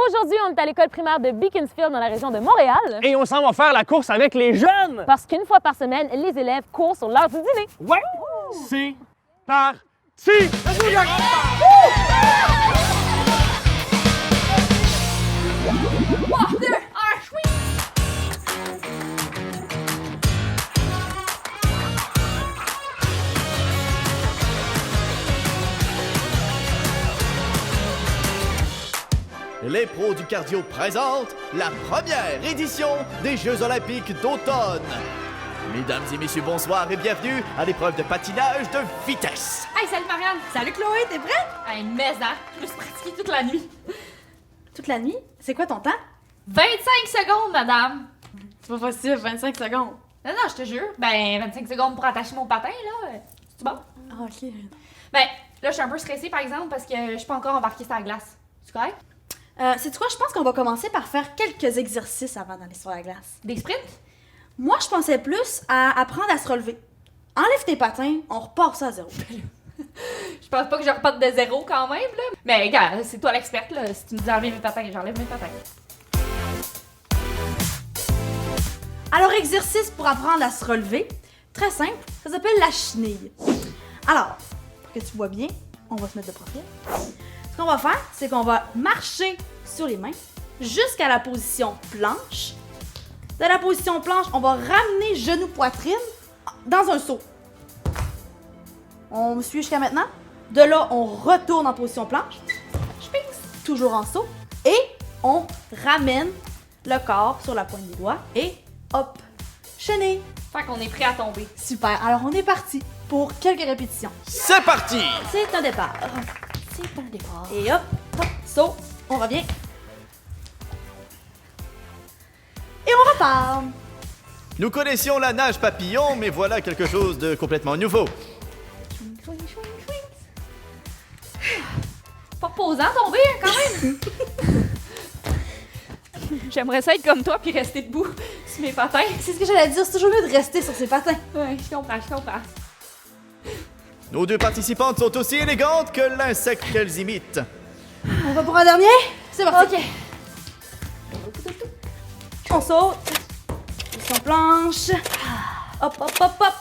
Aujourd'hui, on est à l'école primaire de Beaconsfield dans la région de Montréal. Et on s'en va faire la course avec les jeunes! Parce qu'une fois par semaine, les élèves courent sur l'heure du dîner. Ouais! C'est parti! Les pros du cardio présentent la première édition des Jeux olympiques d'automne. Mesdames et messieurs, bonsoir et bienvenue à l'épreuve de patinage de vitesse. Hey, salut Marianne! Salut Chloé, t'es prête? Hey, mais hein, je me suis pratiquée toute la nuit. Toute la nuit? C'est quoi ton temps? 25 secondes, madame! C'est pas possible, 25 secondes. Non, je te jure. Ben, 25 secondes pour attacher mon patin, là. C'est bon? Ah, ok. Ben, là, je suis un peu stressée, par exemple, parce que je suis pas encore embarquée sur la glace. C'est correct? Sais-tu quoi? Je pense qu'on va commencer par faire quelques exercices avant d'aller sur la glace. Des sprints? Moi, je pensais plus à apprendre à se relever. Enlève tes patins, on repart ça à zéro. Je pense pas que je reparte de zéro quand même, là. Mais, regarde, c'est toi l'experte, là. Si tu me dis enlever mes patins, j'enlève mes patins. Alors, exercice pour apprendre à se relever. Très simple, ça s'appelle la chenille. Alors, pour que tu vois bien, on va se mettre de profil. Ce qu'on va faire, c'est qu'on va marcher sur les mains jusqu'à la position planche. De la position planche, on va ramener genou-poitrine dans un saut. On me suit jusqu'à maintenant. De là, on retourne en position planche. Sphinx, toujours en saut. Et on ramène le corps sur la pointe des doigts. Et hop, chenille. Fait qu'on est prêt à tomber. Super, alors on est parti pour quelques répétitions. C'est parti! C'est un départ. C'est un départ. Et hop, hop, saut, on revient. Et on repart. Nous connaissions la nage papillon, mais voilà quelque chose de complètement nouveau. Pas reposant tomber, hein, quand même! J'aimerais ça être comme toi puis rester debout sur mes patins. C'est ce que j'allais dire, c'est toujours mieux de rester sur ses patins. Ouais, je comprends. Nos deux participantes sont aussi élégantes que l'insecte qu'elles imitent. On va pour un dernier? C'est parti. Ok. On saute. Position planche. Hop, hop, hop, hop.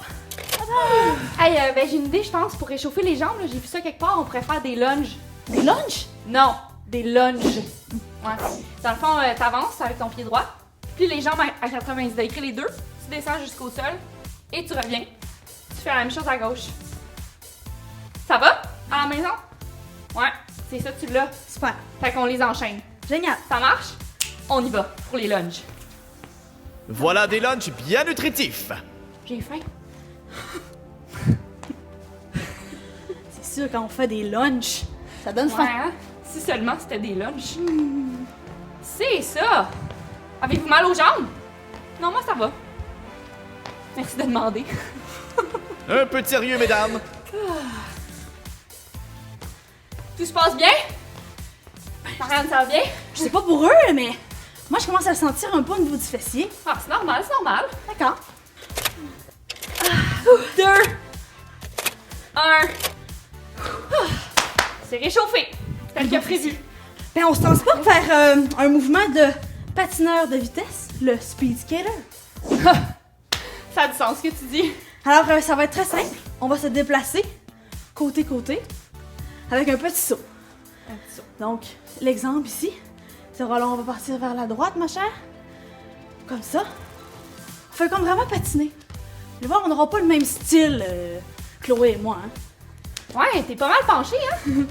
Hey, ben j'ai une idée, je pense, pour réchauffer les jambes. Là, j'ai vu ça quelque part, on pourrait faire des lunges. Des lunges? Non, des lunges. Ouais. Dans le fond, t'avances avec ton pied droit, puis les jambes à 90 degrés, les deux. Tu descends jusqu'au sol et tu reviens. Tu fais la même chose à gauche. Ça va? À la maison? Ouais, c'est ça, tu l'as. Super. Fait qu'on les enchaîne. Génial. Ça marche? On y va pour les lunges. Voilà des lunchs bien nutritifs. J'ai faim. C'est sûr, quand on fait des lunchs, ça donne Ouais, faim. hein? Si seulement c'était des lunchs. C'est ça! Avez-vous mal aux jambes? Non, moi ça va. Merci de demander. Un peu de sérieux, mesdames. Tout se passe bien? Marianne, ça va bien? Je sais pas pour eux, mais moi, je commence à le sentir un peu au niveau du fessier. Ah, c'est normal, c'est normal. D'accord. 2, 1. C'est réchauffé, tel que prévu. Ben, on se transporte vers un mouvement de patineur de vitesse, le speed skater. Ça a du sens ce que tu dis. Alors, ça va être très simple. On va se déplacer côté-côté avec un petit saut. Un petit saut. Donc, l'exemple ici, c'est voilà, on va partir vers la droite, ma chère. Comme ça. On fait comme vraiment patiner. Vous allez voir, on n'aura pas le même style, Chloé et moi. Hein. Ouais, t'es pas mal penché, hein?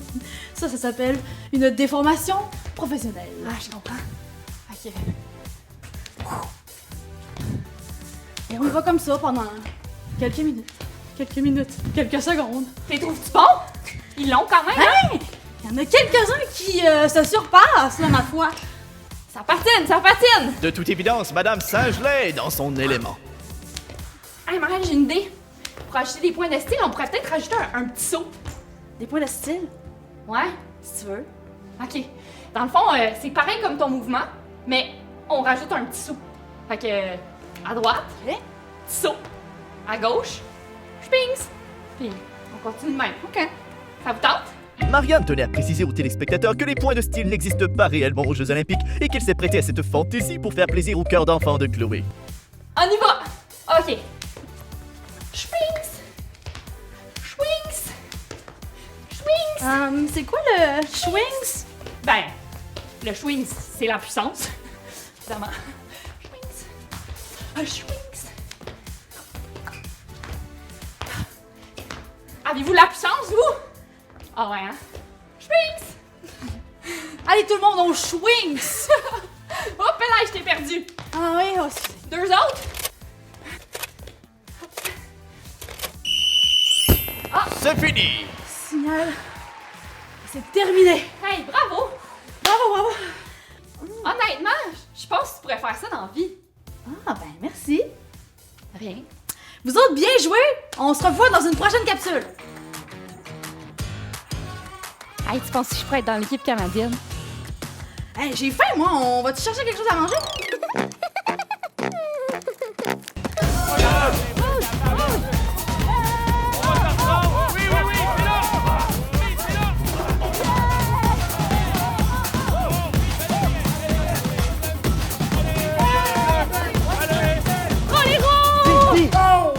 Ça s'appelle une déformation professionnelle. Ah, je comprends. Ok. Et on y va comme ça pendant quelques minutes. Quelques secondes. T'es trouves-tu bon? Ils l'ont quand même, hein? Hey! Il y en a quelques-uns qui se surpassent, là, ma foi. Ça patine, ça patine! De toute évidence, Madame Saint-Gelais est dans son élément. Hey, Marianne, j'ai une idée. Pour ajouter des points de style, on pourrait peut-être rajouter un petit saut. Des points de style, Ouais? si tu veux. Ok. Dans le fond, c'est pareil comme ton mouvement, mais on rajoute un petit saut. Fait que, à droite, Ok. petit saut. À gauche, spings. Puis, on continue de même. OK. Ça vous tente? Marianne tenait à préciser aux téléspectateurs que les points de style n'existent pas réellement aux Jeux Olympiques et qu'il s'est prêté à cette fantaisie pour faire plaisir au cœur d'enfant de Chloé. On y va! OK. Schwings! Schwings! Schwings! C'est quoi le Schwings? Ben, le Schwings, c'est la puissance. Évidemment. Schwings! Un Schwings! Avez-vous la puissance, vous? Ah ouais, hein? Schwings! Allez, tout le monde, on Schwings! Hop là, je t'ai perdu! Ah oui, oh, Deux autres? C'est fini! signal. C'est terminé. Hey, bravo! Bravo, bravo. Honnêtement, je pense que tu pourrais faire ça dans la vie. Ah, ben merci. Rien. Vous autres, bien joué. On se revoit dans une prochaine capsule. Hey, tu penses que je pourrais être dans l'équipe canadienne? Hey, j'ai faim, moi. On va-tu chercher quelque chose à manger?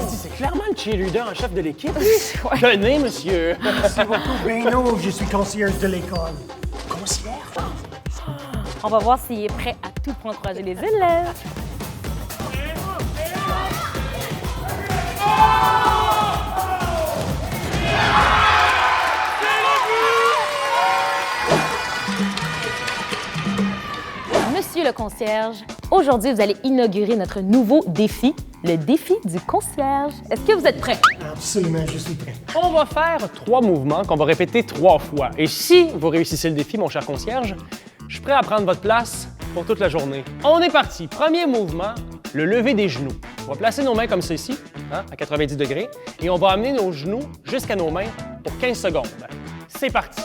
C'est clairement le cheerleader en chef de l'équipe. Tenez, monsieur. Ben non, je suis concierge de l'école. Concierge? On va voir s'il est prêt à tout pour encourager les élèves. Monsieur le concierge, aujourd'hui, vous allez inaugurer notre nouveau défi, le défi du concierge. Est-ce que vous êtes prêt? Absolument, je suis prêt. On va faire 3 mouvements qu'on va répéter 3 fois. Et si vous réussissez le défi, mon cher concierge, je suis prêt à prendre votre place pour toute la journée. On est parti. Premier mouvement, le lever des genoux. On va placer nos mains comme ceci, hein, à 90 degrés, et on va amener nos genoux jusqu'à nos mains pour 15 secondes. C'est parti.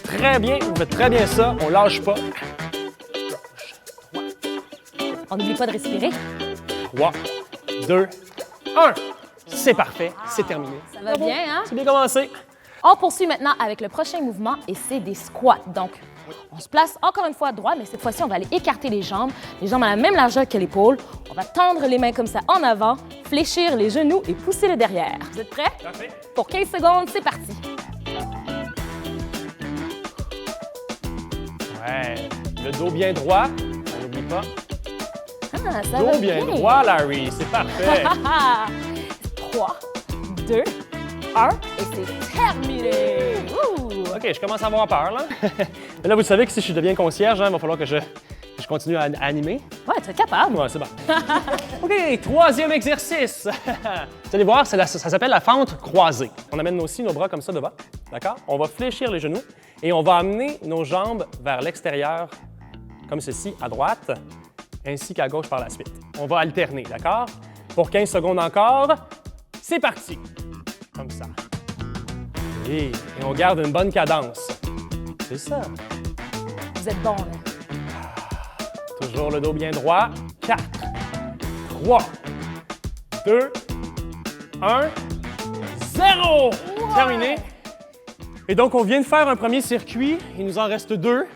Très bien, vous faites très bien ça, on lâche pas. On n'oublie pas de respirer. 3, 2, 1. C'est parfait, c'est terminé. Ça va bien, hein? C'est bien commencé. On poursuit maintenant avec le prochain mouvement et c'est des squats. Donc, on se place encore une fois droit, mais cette fois-ci, on va aller écarter les jambes à la même largeur que l'épaule. On va tendre les mains comme ça en avant, fléchir les genoux et pousser le derrière. Vous êtes prêts? Parfait. Pour 15 secondes, c'est parti. Ouais, le dos bien droit, on n'oublie pas. Ah, ça va Dos bien droit, Larry, c'est parfait. 3, 2, 1 et c'est terminé! Ouh. OK, je commence à avoir peur, là. Mais là, vous savez que si je deviens concierge, il va falloir que je continue à animer. Ouais, tu es capable. Ouais, c'est bon. OK, 3e exercice. Vous allez voir, ça s'appelle la fente croisée. On amène aussi nos bras comme ça devant, d'accord? On va fléchir les genoux et on va amener nos jambes vers l'extérieur, comme ceci, à droite, ainsi qu'à gauche par la suite. On va alterner, d'accord? Pour 15 secondes encore, c'est parti. Comme ça. Et on garde une bonne cadence. C'est ça. Vous êtes bon, là. Toujours le dos bien droit. 4, 3, 2, 1, 0! Terminé. Et donc, on vient de faire un premier circuit. Il nous en reste 2.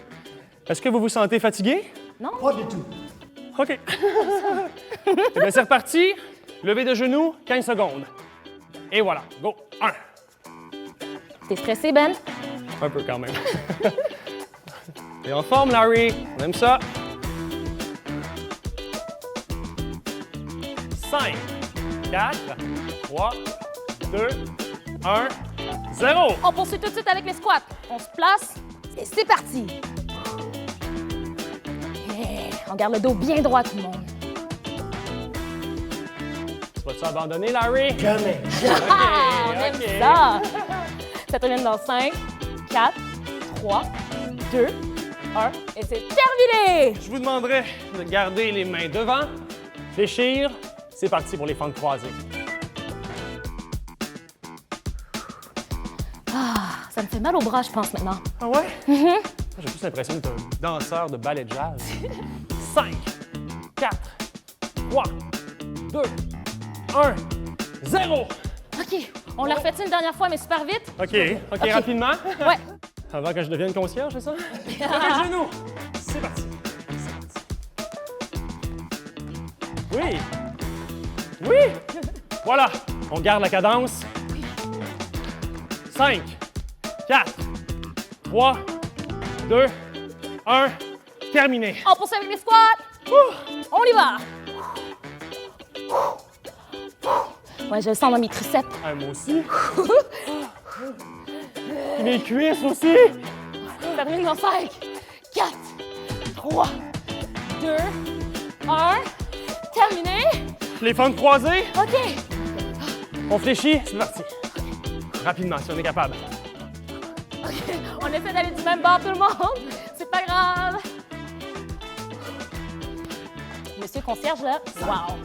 Est-ce que vous vous sentez fatigué? Pas du tout. OK. Eh bien, c'est reparti. Levé de genoux, 15 secondes. Et voilà. Go. 1. T'es stressé, Ben? Un peu quand même. Et en forme, Larry. On aime ça. 5, 4, 3, 2, 1, 0. On poursuit tout de suite avec les squats. On se place et c'est parti. Yeah. On garde le dos bien droit, tout le monde. Tu vas-tu abandonner, Larry? Jamais. Ah, on aime OK. ça. Ça termine dans 5, 4, 3, 2, 1 et c'est terminé. Je vous demanderai de garder les mains devant, fléchir. C'est parti pour les fentes croisées. Ça me fait mal au bras, je pense, maintenant. Ah ouais? J'ai plus l'impression d'être un danseur de ballet de jazz. 5, 4, 3, 2, 1, 0. OK, on l'a refait une dernière fois, mais super vite. OK, rapidement. Ouais. Avant que je devienne concierge, c'est ça? Levez le genou. C'est parti. Oui. Oui. Voilà. On garde la cadence. 5, 4, 3, 2, 1. Terminé. On poursuit avec les squats. On y va. Ouais, je le sens dans mes triceps. Ah, moi aussi. Mes cuisses aussi. Termine dans 5, 4, 3, 2, 1. Terminé. Les fentes croisées. OK. On fléchit. C'est parti. Rapidement, si on est capable. OK. On essaie d'aller du même bord, tout le monde. C'est pas grave. Monsieur concierge, là. Wow.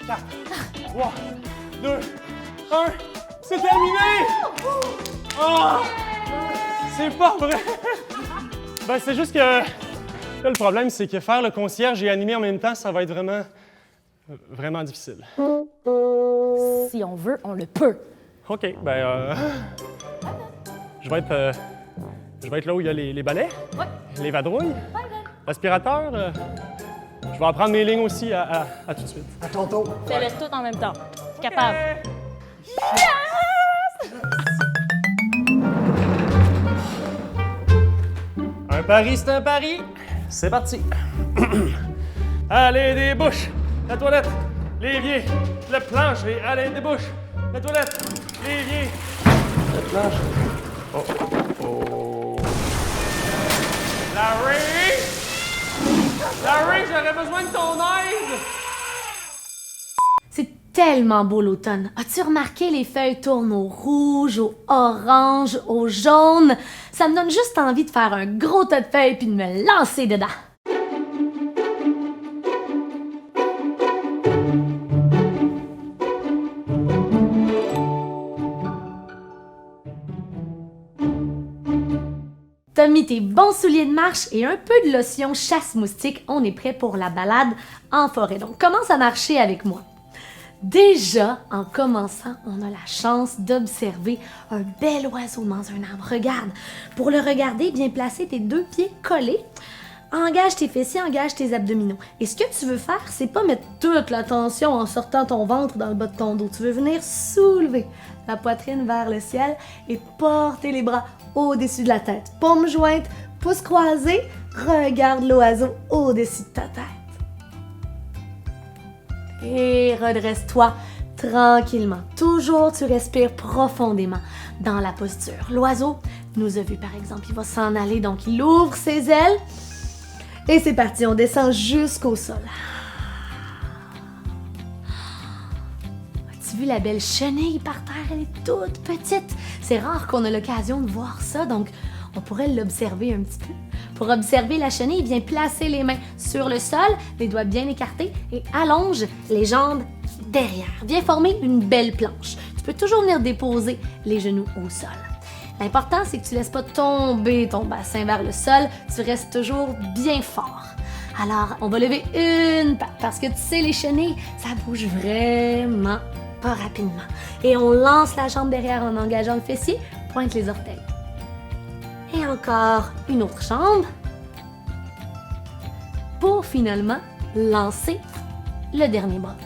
4, 3, 2, 1. C'est terminé! Oh! C'est pas vrai! Ben, c'est juste que là, le problème, c'est que faire le concierge et animer en même temps, ça va être vraiment difficile. Si on veut, on le peut. OK, je vais être là où il y a les balais, Ouais. les vadrouilles, l'aspirateur. Je vais apprendre mes lignes aussi à tout de suite. À ton tour. Fais-le tout en même temps. Capable. Un pari, c'est un pari. C'est parti. Allez, des bouches, la toilette, l'évier, le plancher. Allez, des bouches, la toilette, l'évier, le plancher. Oh. Larry! Larry, j'aurais besoin de ton aide! C'est tellement beau l'automne. As-tu remarqué les feuilles tournent au rouge, au orange, au jaune? Ça me donne juste envie de faire un gros tas de feuilles puis de me lancer dedans. T'as mis tes bons souliers de marche et un peu de lotion chasse-moustique. On est prêt pour la balade en forêt. Donc, commence à marcher avec moi. Déjà, en commençant, on a la chance d'observer un bel oiseau dans un arbre. Regarde. Pour le regarder, bien placer tes deux pieds collés. Engage tes fessiers, engage tes abdominaux. Et ce que tu veux faire, c'est pas mettre toute la tension en sortant ton ventre dans le bas de ton dos. Tu veux venir soulever la poitrine vers le ciel et porter les bras au-dessus de la tête. Paumes jointes, pouces croisés, regarde l'oiseau au-dessus de ta tête. Et redresse-toi tranquillement. Toujours, tu respires profondément dans la posture. L'oiseau nous a vu, par exemple, il va s'en aller, donc il ouvre ses ailes. Et c'est parti, on descend jusqu'au sol. As-tu vu la belle chenille par terre? Elle est toute petite. C'est rare qu'on ait l'occasion de voir ça, donc on pourrait l'observer un petit peu. Pour observer la chenille, viens placer les mains sur le sol, les doigts bien écartés et allonge les jambes derrière. Viens former une belle planche. Tu peux toujours venir déposer les genoux au sol. L'important, c'est que tu ne laisses pas tomber ton bassin vers le sol, tu restes toujours bien fort. Alors, on va lever une patte parce que tu sais, les chenilles, ça bouge vraiment pas rapidement. Et on lance la jambe derrière en engageant le fessier, pointe les orteils. Et encore une autre jambe pour finalement lancer le dernier bras.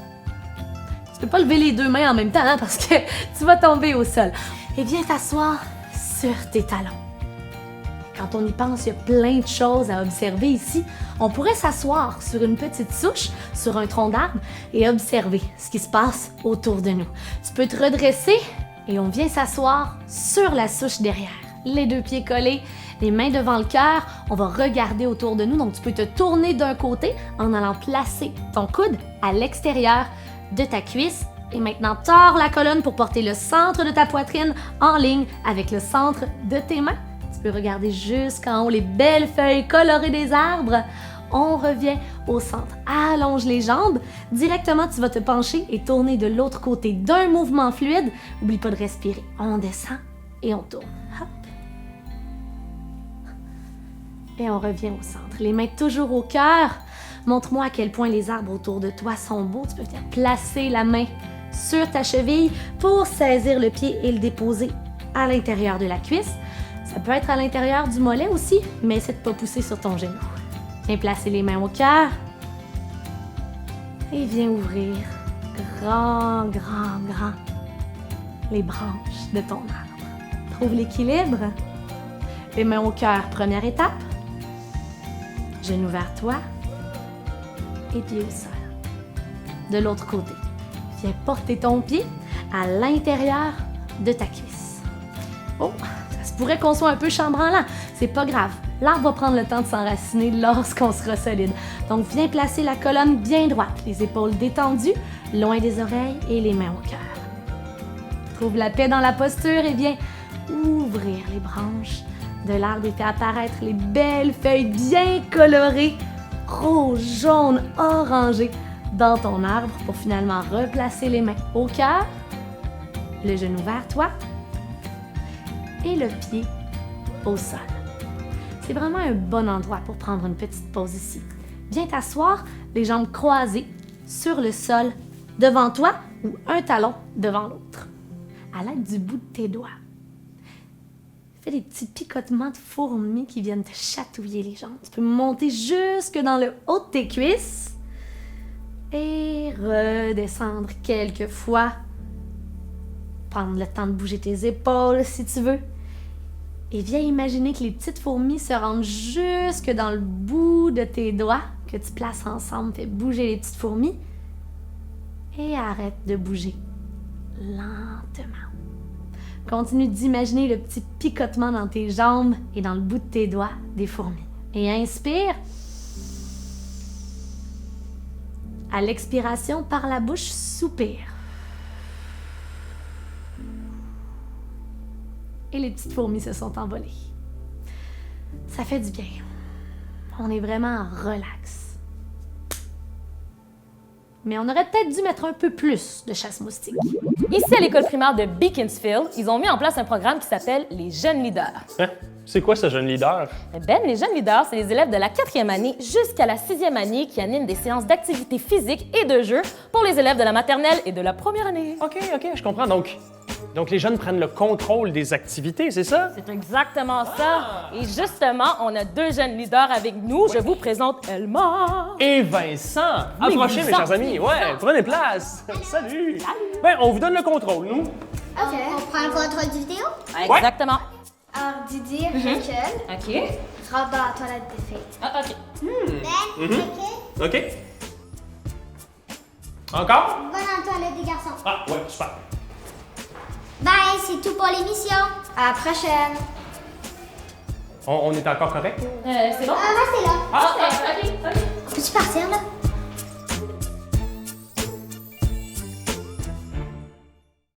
Tu peux pas lever les deux mains en même temps parce que tu vas tomber au sol. Et viens t'asseoir sur tes talons. Quand on y pense, il y a plein de choses à observer ici. On pourrait s'asseoir sur une petite souche, sur un tronc d'arbre et observer ce qui se passe autour de nous. Tu peux te redresser et on vient s'asseoir sur la souche derrière. Les deux pieds collés, les mains devant le cœur, on va regarder autour de nous. Donc, tu peux te tourner d'un côté en allant placer ton coude à l'extérieur de ta cuisse. Et maintenant, tords la colonne pour porter le centre de ta poitrine en ligne avec le centre de tes mains. Tu peux regarder jusqu'en haut les belles feuilles colorées des arbres. On revient au centre. Allonge les jambes. Directement, tu vas te pencher et tourner de l'autre côté d'un mouvement fluide. N'oublie pas de respirer. On descend et on tourne. Hop. Et on revient au centre. Les mains toujours au cœur. Montre-moi à quel point les arbres autour de toi sont beaux. Tu peux venir placer la main sur ta cheville pour saisir le pied et le déposer à l'intérieur de la cuisse. Ça peut être à l'intérieur du mollet aussi, mais essaie de ne pas pousser sur ton genou. Viens placer les mains au cœur et viens ouvrir grand les branches de ton arbre. Trouve l'équilibre. Les mains au cœur, première étape. Genoux vers toi et pied au sol. De l'autre côté, viens porter ton pied à l'intérieur de ta cuisse. Oh, ça se pourrait qu'on soit un peu chambranlant. C'est pas grave. L'arbre va prendre le temps de s'enraciner lorsqu'on sera solide. Donc, viens placer la colonne bien droite, les épaules détendues, loin des oreilles et les mains au cœur. Trouve la paix dans la posture et viens ouvrir les branches de l'arbre et fais apparaître les belles feuilles bien colorées, rouge, jaune, orangé, dans ton arbre pour finalement replacer les mains au cœur, le genou vers toi et le pied au sol. C'est vraiment un bon endroit pour prendre une petite pause ici. Viens t'asseoir, les jambes croisées sur le sol devant toi ou un talon devant l'autre, à l'aide du bout de tes doigts. Fais des petits picotements de fourmis qui viennent te chatouiller les jambes. Tu peux monter jusque dans le haut de tes cuisses et redescendre quelques fois. Prendre le temps de bouger tes épaules si tu veux. Et viens imaginer que les petites fourmis se rendent jusque dans le bout de tes doigts que tu places ensemble. Fais bouger les petites fourmis et arrête de bouger lentement. Continue d'imaginer le petit picotement dans tes jambes et dans le bout de tes doigts des fourmis. Et inspire. À l'expiration, par la bouche, soupire. Et les petites fourmis se sont envolées. Ça fait du bien. On est vraiment relax. Mais on aurait peut-être dû mettre un peu plus de chasse-moustique. Ici, à l'école primaire de Beaconsfield, ils ont mis en place un programme qui s'appelle les Jeunes Leaders. Hein? C'est quoi ce jeune leader? Ben, les Jeunes Leaders, c'est les élèves de la 4e année jusqu'à la 6e année qui animent des séances d'activités physiques et de jeux pour les élèves de la maternelle et de la 1re année. OK, je comprends. Donc les jeunes prennent le contrôle des activités, c'est ça? C'est exactement ça. Et justement, on a 2 jeunes leaders avec nous. Je vous présente Elma. Et Vincent! Approchez, mes chers amis. Ouais, prenez place. Salut! Ben, on vous donne le contrôle, nous. OK. On prend le contrôle du vidéo. Exactement. Alors, Didier, recule. OK. Rentre dans la toilette des filles. Ah, OK. Ben, recule. OK. Encore? Va dans la toilette des garçons. Ah, ouais, super. Bye, c'est tout pour l'émission. À la prochaine. On est encore correct? C'est bon? Restez là.